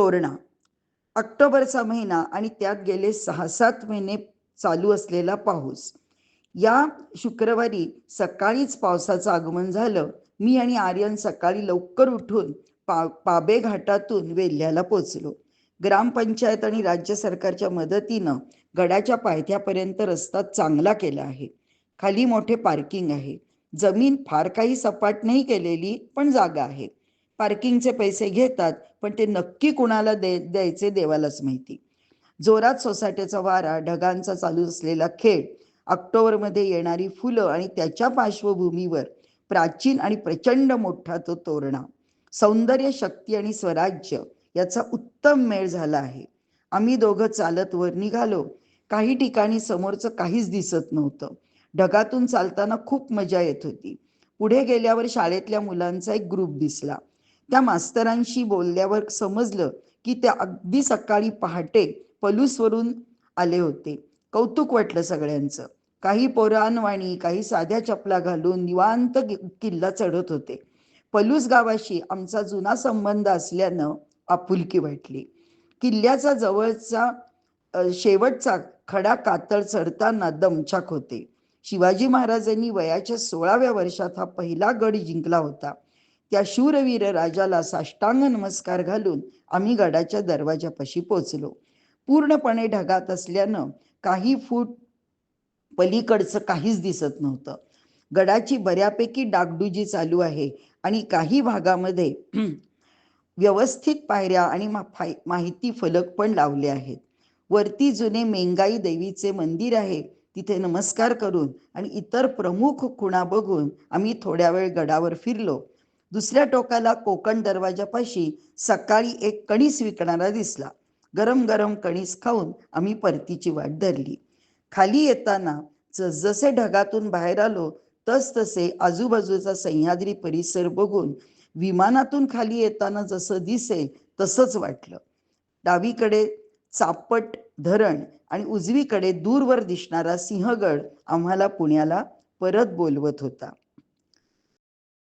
तोरणा. ऑक्टोबरचा महिना आणि त्यात गेले 6-7 महिने चालू असलेला पाऊस. या शुक्रवारी सकाळीच पावसाचं आगमन झालं. मी आणि आर्यन सकाळी लवकर उठून पाबे घाटातून वेल्ह्याला पोचलो. ग्रामपंचायत आणि राज्य सरकारच्या मदतीनं गडाच्या पायथ्यापर्यंत रस्ता चांगला केला आहे. खाली मोठे पार्किंग आहे. जमीन फार काही सपाट नाही केलेली, पण जागा आहे. पार्किंगचे पैसे घेतात, पण ते नक्की कुणाला द्यायचे देवालाच माहिती. जोरात सोसाट्याचा वारा, ढगांचा चालू असलेला खेळ, ऑक्टोबरमध्ये येणारी फुलं आणि त्याच्या पार्श्वभूमीवर प्राचीन आणि प्रचंड मोठा तो तोरणा. सौंदर्य, शक्ती आणि स्वराज्य याचा उत्तम मेळ झाला आहे. आम्ही दोघं चालत वर निघालो. काही ठिकाणी समोरचं काहीच दिसत नव्हतं. ढगातून चालताना खूप मजा येत होती. पुढे गेल्यावर शाळेतल्या मुलांचा एक ग्रुप दिसला. त्या मास्तरांशी बोलल्यावर समजलं की त्या अगदी सकाळी पहाटे पलूसवरून आले होते. कौतुक वाटलं सगळ्यांचं. काही पोरांवाणी, काही साध्या चपला घालून निवांत किल्ला चढत होते. पलूस गावाशी आमचा जुना संबंध असल्यानं आपुलकी वाटली. किल्ल्याचा जवळचा शेवटचा खडा कातळ चढताना दमछाक होते. शिवाजी महाराजांनी वयाच्या 16व्या वर्षात हा पहिला गड जिंकला होता. त्या शूरवीर राजाला साष्टांग नमस्कार घालून आम्ही गडाच्या दरवाजापाशी पोचलो. पूर्णपणे ढगात असल्यानं काही फूट पलीकडचं काहीच दिसत नव्हतं. गडाची बऱ्यापैकी डागडुजी चालू आहे आणि काही भागामध्ये व्यवस्थित पायऱ्या आणि माहिती फलक पण लावले आहेत. वरती जुने मेंगाई देवीचे मंदिर आहे. तिथे नमस्कार करून आणि इतर प्रमुख खुणा बघून आम्ही थोड्या वेळ गडावर फिरलो. दुसऱ्या टोकाला कोकण दरवाजापाशी सकाळी एक कणीस विकणारा दिसला. गरम गरम कणीस खाऊन आम्ही परतीची वाट धरली. खाली येताना जसजसे ढगातून बाहेर आलो तसतसे आजूबाजूचा सह्याद्री परिसर बघून विमानातून खाली येताना जसं दिसेल तसंच वाटलं. डावीकडे चापट धरण आणि उजवीकडे दूरवर दिसणारा सिंहगड आम्हाला पुण्याला परत बोलवत होता.